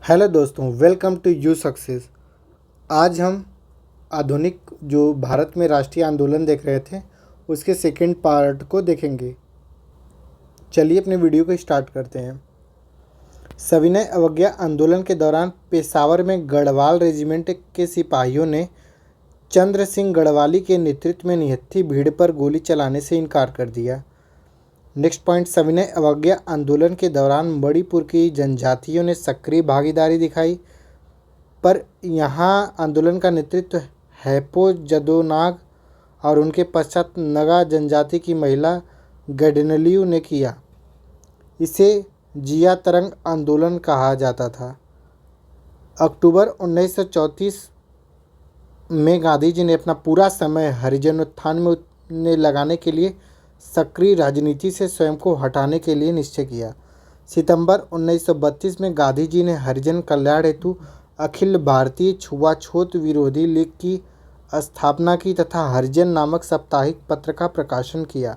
Hello दोस्तों, welcome to you success. आज हम आधुनिक जो भारत में राष्ट्रीय आंदोलन देख रहे थे उसके सेकंड पार्ट को देखेंगे। चलिए अपने वीडियो को स्टार्ट करते हैं। सविनय अवज्ञा आंदोलन के दौरान पेशावर में गढ़वाल रेजिमेंट के सिपाहियों ने चंद्र सिंह गढ़वाली के नेतृत्व में निहत्थी भीड़ पर गोली चलाने से इनकार कर दिया। नेक्स्ट पॉइंट, सविनय अवज्ञा आंदोलन के दौरान मणिपुर की जनजातियों ने सक्रिय भागीदारी दिखाई, पर यहाँ आंदोलन का नेतृत्व हैपो जदोनाग और उनके पश्चात नगा जनजाति की महिला गैडनलियू ने किया। इसे जिया तरंग आंदोलन कहा जाता था। अक्टूबर 1934 में गांधी जी ने अपना पूरा समय हरिजनोत्थान में लगाने के लिए सक्रिय राजनीति से स्वयं को हटाने के लिए निश्चय किया। सितंबर 1932 में गांधी जी ने हरिजन कल्याण हेतु अखिल भारतीय छुआछूत विरोधी लीग की स्थापना की तथा हरिजन नामक साप्ताहिक पत्र का प्रकाशन किया।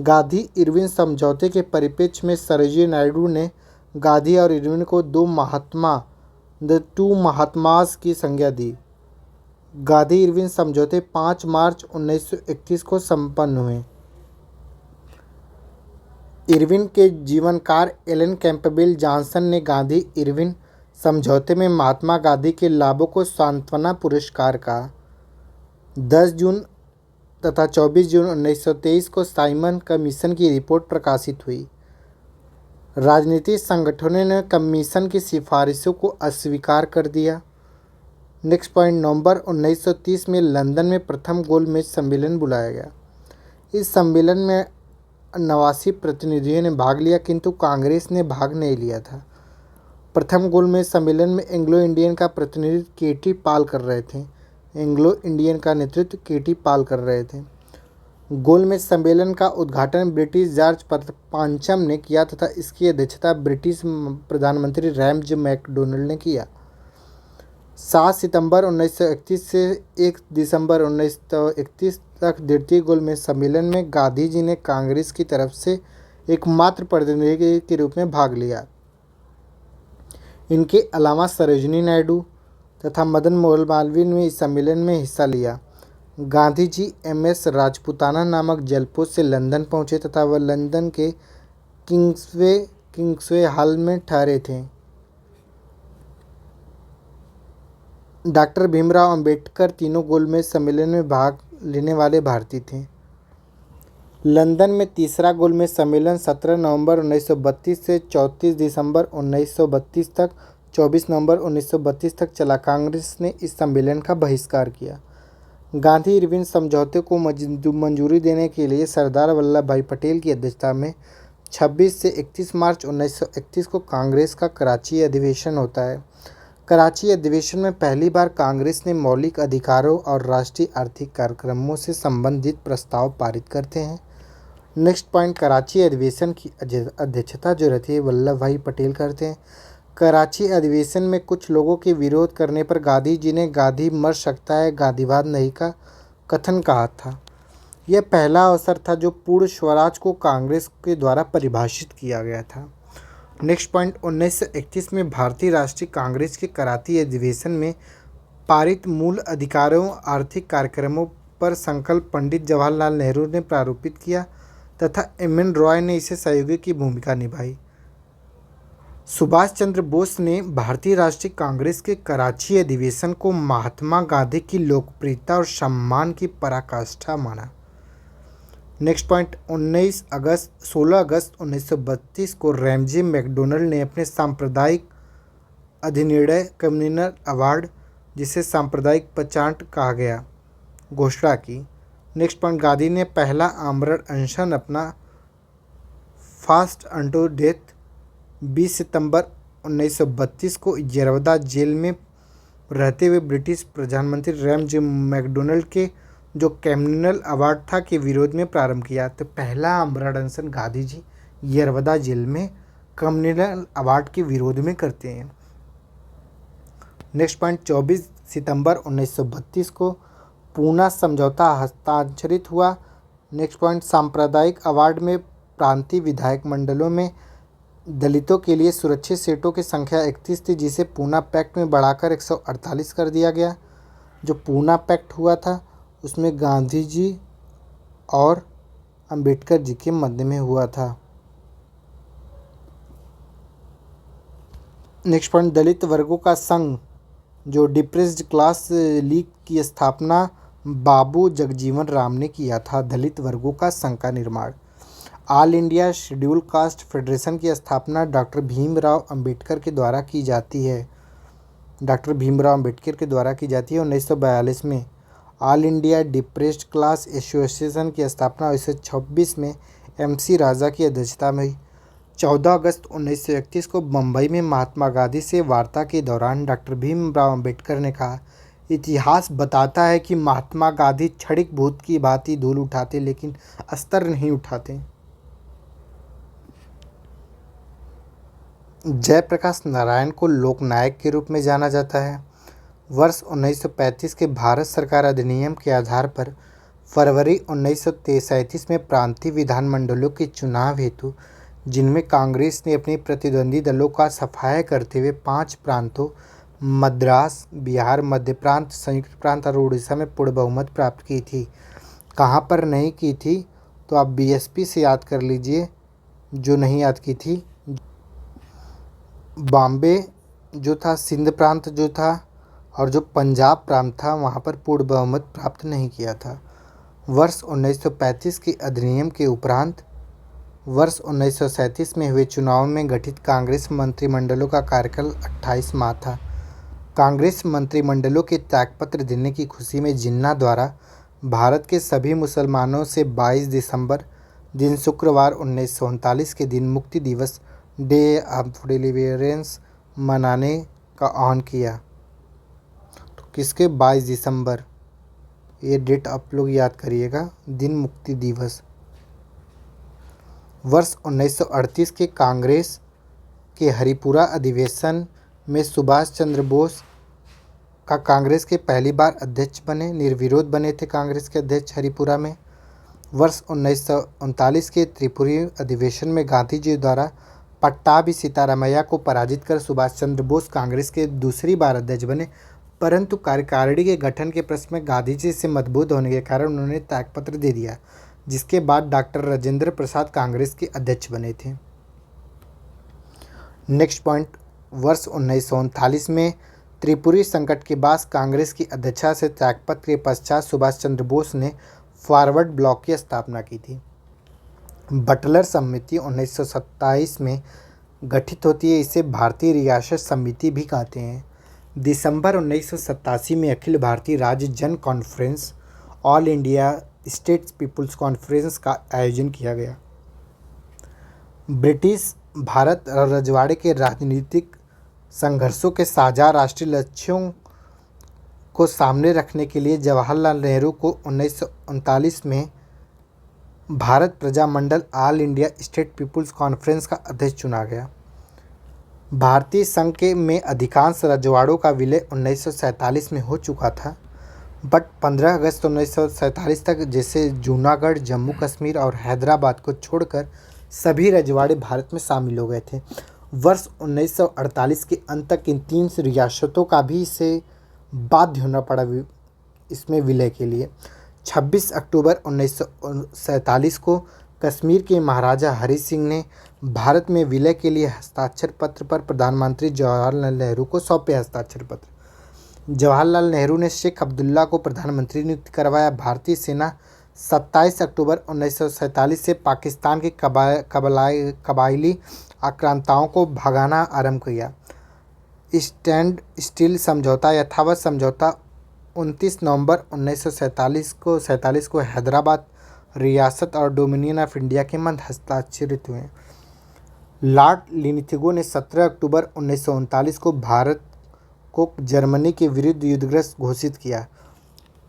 गांधी इरविन समझौते के परिप्रेक्ष्य में सरोजिनी नायडू ने गांधी और इरविन को द टू महात्मास की संज्ञा दी। गांधी इरविन समझौते 5 मार्च 1931 को संपन्न हुए। इरविन के जीवनकार एलन कैंपबेल जॉनसन ने गांधी इरविन समझौते में महात्मा गांधी के लाभों को सांत्वना पुरस्कार कहा। 10 जून तथा 24 जून 1923 को साइमन कमीशन की रिपोर्ट प्रकाशित हुई। राजनीतिक संगठनों ने कमीशन की सिफारिशों को अस्वीकार कर दिया। नेक्स्ट पॉइंट, नवंबर 1930 में लंदन में प्रथम गोलमेज सम्मेलन बुलाया गया। इस सम्मेलन में 89 प्रतिनिधियों ने भाग लिया, किंतु कांग्रेस ने भाग नहीं लिया था। प्रथम गोलमेज सम्मेलन में एंग्लो इंडियन का प्रतिनिधित्व केटी पाल कर रहे थे। गोलमेज सम्मेलन का उद्घाटन ब्रिटिश जॉर्ज पांचम ने किया तथा इसकी अध्यक्षता ब्रिटिश प्रधानमंत्री रैमज मैकडोनल्ड ने किया। 7 सितंबर 1931 से 1 दिसंबर 1931 तक द्वितीय गोलमेज सम्मेलन में गांधी जी ने कांग्रेस की तरफ से एकमात्र प्रतिनिधि के रूप में भाग लिया। इनके अलावा सरोजिनी नायडू तथा मदन मोहन मालवीय ने इस सम्मेलन में हिस्सा लिया। गांधी जी MS राजपुताना नामक जलपोत से लंदन पहुंचे तथा वह लंदन के किंग्सवे हॉल में ठहरे थे। डॉक्टर भीमराव अंबेडकर तीनों गोलमेज सम्मेलन में भाग लेने वाले भारतीय थे। लंदन में तीसरा गोलमेज सम्मेलन 17 नवंबर 1932 से 34 दिसंबर 1932 तक 24 नवंबर 1932 तक चला। कांग्रेस ने इस सम्मेलन का बहिष्कार किया। गांधी इरविन समझौते को मंजूरी देने के लिए सरदार वल्लभ भाई पटेल की अध्यक्षता में 26 से 31 मार्च 1931 को कांग्रेस का कराची अधिवेशन होता है। कराची अधिवेशन में पहली बार कांग्रेस ने मौलिक अधिकारों और राष्ट्रीय आर्थिक कार्यक्रमों से संबंधित प्रस्ताव पारित करते हैं। नेक्स्ट पॉइंट, कराची अधिवेशन की अध्यक्षता जो रहती है वल्लभ भाई पटेल करते हैं। कराची अधिवेशन में कुछ लोगों के विरोध करने पर गांधी जी ने गांधी मर सकता है, गांधीवाद नहीं का कथन कहा था। यह पहला अवसर था जो पूर्ण स्वराज को कांग्रेस के द्वारा परिभाषित किया गया था। नेक्स्ट पॉइंट, 1931 में भारतीय राष्ट्रीय कांग्रेस के कराची अधिवेशन में पारित मूल अधिकारों आर्थिक कार्यक्रमों पर संकल्प पंडित जवाहरलाल नेहरू ने प्रारूपित किया तथा MN रॉय ने इसे सहयोगी की भूमिका निभाई। सुभाष चंद्र बोस ने भारतीय राष्ट्रीय कांग्रेस के कराची अधिवेशन को महात्मा गांधी की लोकप्रियता और सम्मान की पराकाष्ठा माना। नेक्स्ट पॉइंट, 16 अगस्त 1932 को रैमजे मैकडोनल्ड ने अपने सांप्रदायिक अधिनिर्णय कम्युनल अवार्ड, जिसे सांप्रदायिक पचाट कहा गया, घोषणा की। नेक्स्ट पॉइंट, गांधी ने पहला आमरण अनशन अपना फास्ट अंटू डेथ 20 सितंबर 1932 को यरवदा जेल में रहते हुए ब्रिटिश प्रधानमंत्री रैमजे मैकडोनल्ड के जो कम्युनल अवार्ड था के विरोध में प्रारंभ किया। तो पहला आमरण अनशन गांधी जी यरवदा जेल में कम्युनल अवार्ड के विरोध में करते हैं। नेक्स्ट पॉइंट, 24 सितंबर 1932 को पूना समझौता हस्ताक्षरित हुआ। नेक्स्ट पॉइंट, सांप्रदायिक अवार्ड में प्रांतीय विधायक मंडलों में दलितों के लिए सुरक्षित सीटों की संख्या 31 थी, जिसे पूना पैक्ट में बढ़ाकर 148 कर दिया गया। जो पूना पैक्ट हुआ था उसमें गांधी जी और अंबेडकर जी के मध्य में हुआ था। नेक्स्ट पॉइंट, दलित वर्गों का संघ जो डिप्रेस्ड क्लास लीग की स्थापना बाबू जगजीवन राम ने किया था। दलित वर्गों का संघ का निर्माण। All India schedule caste federation की स्थापना डॉक्टर भीमराव अंबेडकर के द्वारा की जाती है। 1942 में all India depressed class association की स्थापना 1926 में MC राजा की अध्यक्षता में हुई। 14 अगस्त 1931 को बम्बई में महात्मा गांधी से वार्ता के दौरान डॉक्टर भीमराव अंबेडकर ने कहा, इतिहास बताता है कि महात्मा गांधी क्षणिक भूत की भांति धूल उठाते लेकिन अस्तर नहीं उठाते। जयप्रकाश नारायण को लोकनायक के रूप में जाना जाता है। वर्ष 1935 के भारत सरकार अधिनियम के आधार पर फरवरी 1937 में प्रांतीय विधानमंडलों के चुनाव हेतु, जिनमें कांग्रेस ने अपने प्रतिद्वंदी दलों का सफाया करते हुए 5 प्रांतों मद्रास, बिहार, मध्य प्रांत, संयुक्त प्रांत और उड़ीसा में पूर्ण बहुमत प्राप्त की थी। कहाँ पर नहीं की थी तो आप BSP से याद कर लीजिए, जो नहीं याद की थी। बॉम्बे जो था, सिंध प्रांत जो था और जो पंजाब प्रांत था, वहाँ पर पूर्ण बहुमत प्राप्त नहीं किया था। वर्ष 1935 के अधिनियम के उपरांत वर्ष 1937 में हुए चुनाव में गठित कांग्रेस मंत्रिमंडलों का कार्यकाल 28 माह था। कांग्रेस मंत्रिमंडलों के त्यागपत्र देने की खुशी में जिन्ना द्वारा भारत के सभी मुसलमानों से 22 दिसंबर दिन शुक्रवार 1939 के दिन मुक्ति दिवस डे ऑफ डिलीवरेंस मनाने का आह्वान किया। तो किसके 22 दिसंबर, ये डेट आप लोग याद करिएगा, दिन मुक्ति दिवस। वर्ष 1938 के कांग्रेस के हरिपुरा अधिवेशन में सुभाष चंद्र बोस का कांग्रेस के पहली बार अध्यक्ष बने, निर्विरोध बने थे कांग्रेस के अध्यक्ष हरिपुरा में। वर्ष 1939 के त्रिपुरी अधिवेशन में गांधी जी द्वारा पट्टाभी सीतारामैया को पराजित कर सुभाष चंद्र बोस कांग्रेस के दूसरी बार अध्यक्ष बने, परंतु कार्यकारिणी के गठन के प्रश्न में गांधी जी से मतभेद होने के कारण उन्होंने त्यागपत्र दे दिया, जिसके बाद डॉक्टर राजेंद्र प्रसाद कांग्रेस के अध्यक्ष बने थे। नेक्स्ट पॉइंट, वर्ष 1939 में त्रिपुरी संकट के बाद कांग्रेस की अध्यक्षता से त्यागपत्र के पश्चात सुभाष चंद्र बोस ने फॉरवर्ड ब्लॉक की स्थापना की थी। बटलर समिति 1927 में गठित होती है, इसे भारतीय रियासत समिति भी कहते हैं। दिसंबर 1987 में अखिल Bharatiya Rajya Jan Conference All India States People's Conference का आयोजन किया गया। ब्रिटिश भारत और रजवाड़े के राजनीतिक संघर्षों के साझा राष्ट्रीय लक्ष्यों को सामने रखने के लिए जवाहरलाल नेहरू को 1939 में भारत प्रजामंडल All India State People's Conference का अध्यक्ष चुना गया। भारतीय संघ के में अधिकांश रजवाड़ों का विलय 1947 में हो चुका था, बट 15 अगस्त 1947 तक जैसे जूनागढ़, जम्मू कश्मीर और हैदराबाद को छोड़कर सभी रजवाड़े भारत में शामिल हो गए थे। वर्ष 1948 के अंत तक इन 3 रियासतों का भी इसे बाध्य होना पड़ा इसमें विलय के लिए। 26 अक्टूबर 1947 को कश्मीर के महाराजा हरि सिंह ने भारत में विलय के लिए हस्ताक्षर पत्र पर प्रधानमंत्री जवाहरलाल नेहरू को सौंपे हस्ताक्षर पत्र। जवाहरलाल नेहरू ने शेख अब्दुल्ला को प्रधानमंत्री नियुक्त करवाया। भारतीय सेना 27 अक्टूबर 1947 से पाकिस्तान के कबायली आक्रांताओं को भगाना आरंभ किया। स्टैंड स्टिल समझौता यथावत समझौता 29 नवंबर 1947 को हैदराबाद रियासत और डोमिनियन ऑफ इंडिया के मध्य हस्ताक्षरित हुए। लॉर्ड लिनिथिगो ने 17 अक्टूबर 1939 को भारत को जर्मनी के विरुद्ध युद्धग्रस्त घोषित किया।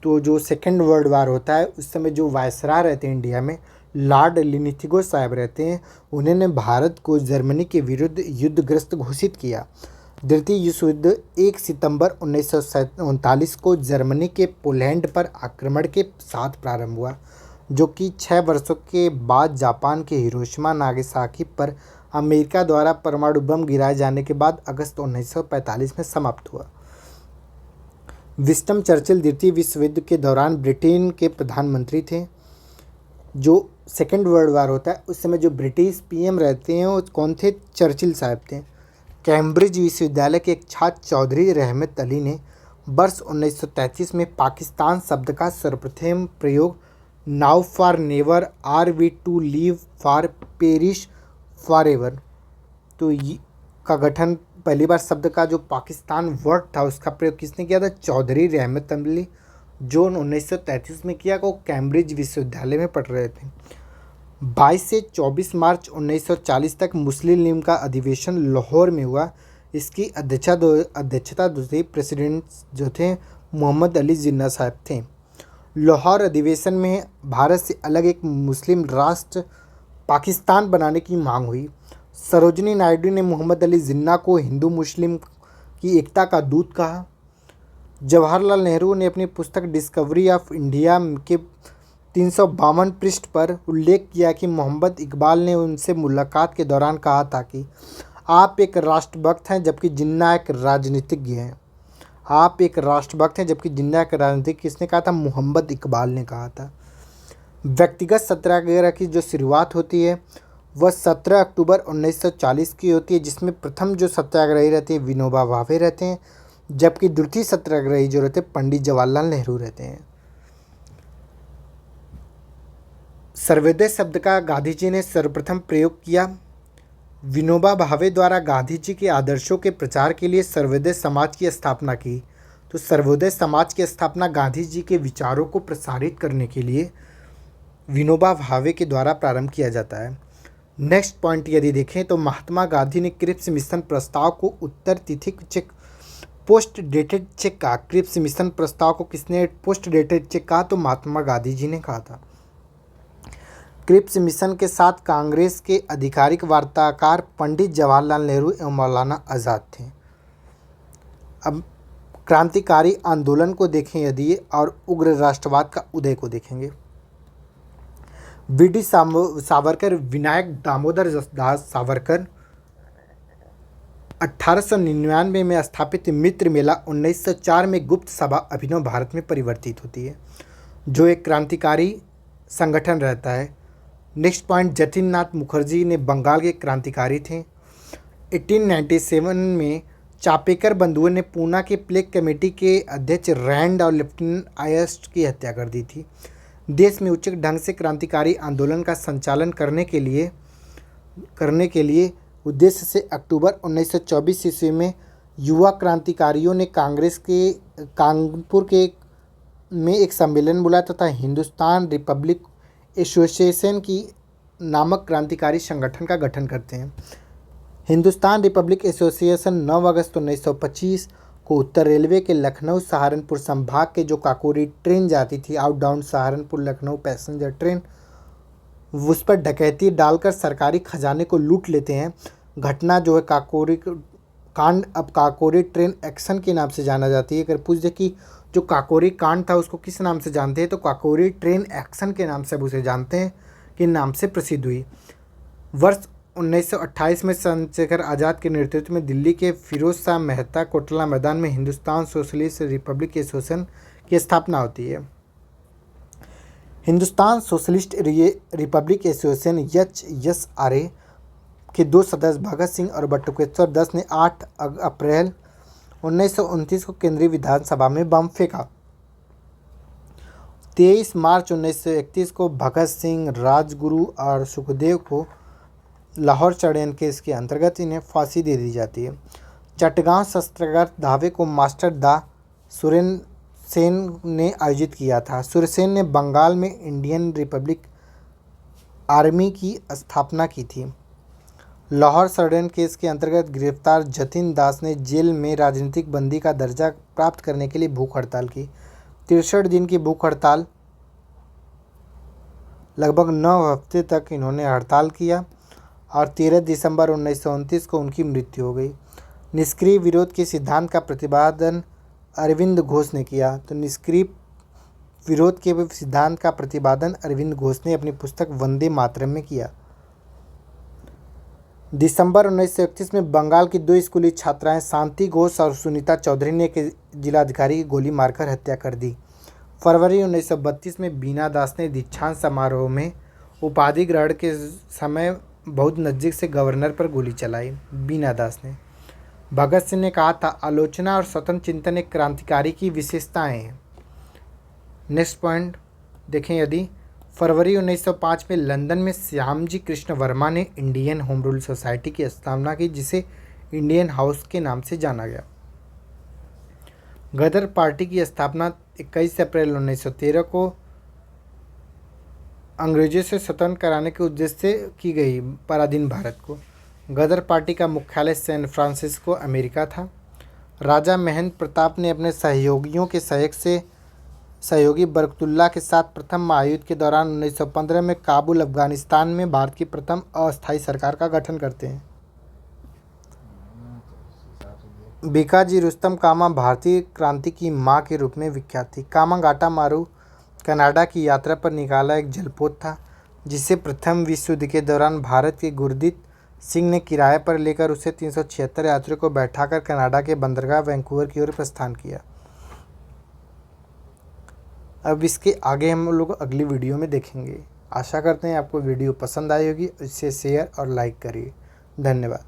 तो जो सेकेंड वर्ल्ड वार होता है उस समय जो वायसराय रहते हैं इंडिया में, लॉर्ड लिनिथिगो साहब रहते हैं, उन्होंने भारत को जर्मनी के विरुद्ध युद्धग्रस्त घोषित किया। द्वितीय विश्व युद्ध 1 सितंबर 1939 को जर्मनी के पोलैंड पर आक्रमण के साथ प्रारंभ हुआ, जो कि 6 वर्षों के बाद जापान के हिरोशिमा नागासाकी पर अमेरिका द्वारा परमाणु बम गिराए जाने के बाद अगस्त 1945 में समाप्त हुआ। विंस्टन चर्चिल द्वितीय विश्व युद्ध के दौरान ब्रिटेन के प्रधानमंत्री थे। जो सेकेंड वर्ल्ड वार होता है उस समय जो ब्रिटिश पीएम रहते हैं वो कौन थे? चर्चिल साहब थे। कैम्ब्रिज विश्वविद्यालय के एक छात्र चौधरी रहमत अली ने वर्ष 1933 में पाकिस्तान शब्द का सर्वप्रथम प्रयोग now for never, are we to live for perish forever, तो का गठन पहली बार शब्द का जो पाकिस्तान वर्ड था उसका प्रयोग किसने किया था? चौधरी रहमत अली, जो 1933 में किया। वो कैम्ब्रिज विश्वविद्यालय में पढ़ रहे थे। 22 से 24 मार्च 1940 तक मुस्लिम लीग का अधिवेशन लाहौर में हुआ। इसकी अध्यक्षता दूसरे प्रेसिडेंट जो थे मोहम्मद अली जिन्ना साहब थे। लाहौर अधिवेशन में भारत से अलग एक मुस्लिम राष्ट्र पाकिस्तान बनाने की मांग हुई। सरोजिनी नायडू ने मोहम्मद अली जिन्ना को हिंदू मुस्लिम की एकता का दूत कहा। जवाहरलाल नेहरू ने अपनी पुस्तक डिस्कवरी ऑफ इंडिया के 352 पृष्ठ पर उल्लेख किया कि मोहम्मद इकबाल ने उनसे मुलाकात के दौरान कहा था कि आप एक राष्ट्रभक्त हैं जबकि जिन्ना एक राजनीतिज्ञ हैं। आप एक राष्ट्रभक्त हैं जबकि जिन्ना एक राजनीतिक, किसने कहा था? मोहम्मद इकबाल ने कहा था। व्यक्तिगत सत्याग्रह की जो शुरुआत होती है वह 17 अक्टूबर 1940 की होती है, जिसमें प्रथम जो सत्याग्रही रहते हैं विनोबा भावे रहते हैं, जबकि द्वितीय सत्याग्रही जो रहते हैं पंडित जवाहरलाल नेहरू रहते हैं। सर्वोदय शब्द का गांधी जी ने सर्वप्रथम प्रयोग किया। विनोबा भावे द्वारा गांधी जी के आदर्शों के प्रचार के लिए सर्वोदय समाज की स्थापना की। तो सर्वोदय समाज की स्थापना गांधी जी के विचारों को प्रसारित करने के लिए विनोबा भावे के द्वारा प्रारंभ किया जाता है। नेक्स्ट पॉइंट यदि देखें तो महात्मा गांधी ने क्रिप्स मिशन प्रस्ताव को उत्तर तिथि चेक पोस्ट डेटेड चेक कहा। क्रिप्स मिशन प्रस्ताव को किसने पोस्ट डेटेड चेक कहा? तो महात्मा गांधी जी ने कहा था। क्रिप्स मिशन के साथ कांग्रेस के आधिकारिक वार्ताकार पंडित जवाहरलाल नेहरू एवं मौलाना आज़ाद थे। अब क्रांतिकारी आंदोलन को देखें यदि और उग्र राष्ट्रवाद का उदय को देखेंगे। वी.डी. सावरकर, विनायक दामोदर दास सावरकर 1899 में स्थापित मित्र मेला 1904 में गुप्त सभा अभिनव भारत में परिवर्तित होती है, जो एक क्रांतिकारी संगठन रहता है। नेक्स्ट पॉइंट, जतिन नाथ मुखर्जी ने बंगाल के क्रांतिकारी थे। 1897 में चापेकर बंधुओं ने पूना के प्लेग कमेटी के अध्यक्ष रैंड और लेफ्टिनेंट आयस्ट की हत्या कर दी थी। देश में उचित ढंग से क्रांतिकारी आंदोलन का संचालन करने के लिए उद्देश्य से अक्टूबर 1924 ईस्वी में युवा क्रांतिकारियों ने कांग्रेस के कानपुर में एक सम्मेलन बुलाया तथा हिंदुस्तान रिपब्लिक एसोसिएशन की नामक क्रांतिकारी संगठन का गठन करते हैं। हिंदुस्तान रिपब्लिक एसोसिएशन 9 अगस्त 1925 को उत्तर रेलवे के लखनऊ सहारनपुर संभाग के जो काकोरी ट्रेन जाती थी, out down Saharanpur Lucknow passenger train, उस पर डकैती डालकर सरकारी खजाने को लूट लेते हैं। घटना जो है काकोरी कांड अब काकोरी ट्रेन एक्शन के नाम से जाना जाती है। अगर पूछ दे कि जो काकोरी कांड था उसको किस नाम से जानते हैं, तो काकोरी ट्रेन एक्शन के नाम से अब उसे जानते हैं, कि नाम से प्रसिद्ध हुई। वर्ष 1928 में चंद्रशेखर आज़ाद के नेतृत्व में दिल्ली के फिरोज शाह मेहता कोटला मैदान में हिंदुस्तान सोशलिस्ट रिपब्लिक एसोसिएशन की स्थापना होती है। Hindustan socialist Republic association HSRA के 2 सदस्य भगत सिंह और बटुकेश्वर दत्त ने 8 अप्रैल 1929 को केंद्रीय विधानसभा में बम फेंका। 23 मार्च 1931 को भगत सिंह, राजगुरु और सुखदेव को लाहौर षड्यंत्र केस के अंतर्गत इन्हें फांसी दे दी जाती है। चटगांव शस्त्रागार दावे को मास्टर दा सुरेसेन ने आयोजित किया था। सुरेसेन ने बंगाल में इंडियन रिपब्लिक आर्मी की स्थापना की थी। लाहौर षड्यंत्र केस के अंतर्गत गिरफ्तार जतिन दास ने जेल में राजनीतिक बंदी का दर्जा प्राप्त करने के लिए भूख हड़ताल की। 63 दिन की भूख हड़ताल, लगभग 9 हफ्ते तक इन्होंने हड़ताल किया और 13 दिसंबर 1929 को उनकी मृत्यु हो गई। निष्क्रिय विरोध के सिद्धांत का प्रतिपादन अरविंद घोष ने किया। तो निष्क्रिय विरोध के सिद्धांत का प्रतिपादन अरविंद घोष ने अपनी पुस्तक वंदे मातरम में किया। दिसंबर 1931 में बंगाल की 2 स्कूली छात्राएं शांति घोष और सुनीता चौधरी ने के जिलाधिकारी की गोली मारकर हत्या कर दी। फरवरी 1932 में बीना दास ने दीक्षांत समारोह में उपाधि ग्रहण के समय बहुत नज़दीक से गवर्नर पर गोली चलाई। बीना दास ने भगत सिंह ने कहा था, आलोचना और स्वतंत्र चिंतन एक क्रांतिकारी की विशेषताएं हैं। नेक्स्ट पॉइंट देखें, यदि फरवरी 1905 में लंदन में श्यामजी कृष्ण वर्मा ने इंडियन होम रूल सोसाइटी की स्थापना की, जिसे इंडियन हाउस के नाम से जाना गया। गदर पार्टी की स्थापना 21 अप्रैल 1913 को अंग्रेजों से स्वतंत्र कराने के उद्देश्य से की गई पराधीन भारत को। गदर पार्टी का मुख्यालय सैन फ्रांसिस्को अमेरिका था। राजा महेंद्र प्रताप ने अपने सहयोगियों के सहयोगी बरकतुल्लाह के साथ प्रथम महायुद्ध के दौरान 1915 में काबुल अफगानिस्तान में भारत की प्रथम अस्थायी सरकार का गठन करते हैं। बीकाजी रुस्तम कामा भारतीय क्रांति की मां के रूप में विख्यात थी। कामा गाटा मारू कनाडा की यात्रा पर निकाला एक जलपोत था, जिसे प्रथम विश्व युद्ध के दौरान भारत के गुरदीप सिंह ने किराए पर लेकर उसे 376 यात्रियों को बैठाकर कनाडा के बंदरगाह वैंकूवर की ओर प्रस्थान किया। अब इसके आगे हम लोग अगली वीडियो में देखेंगे। आशा करते हैं आपको वीडियो पसंद आई होगी। इसे शेयर और लाइक करिए। धन्यवाद।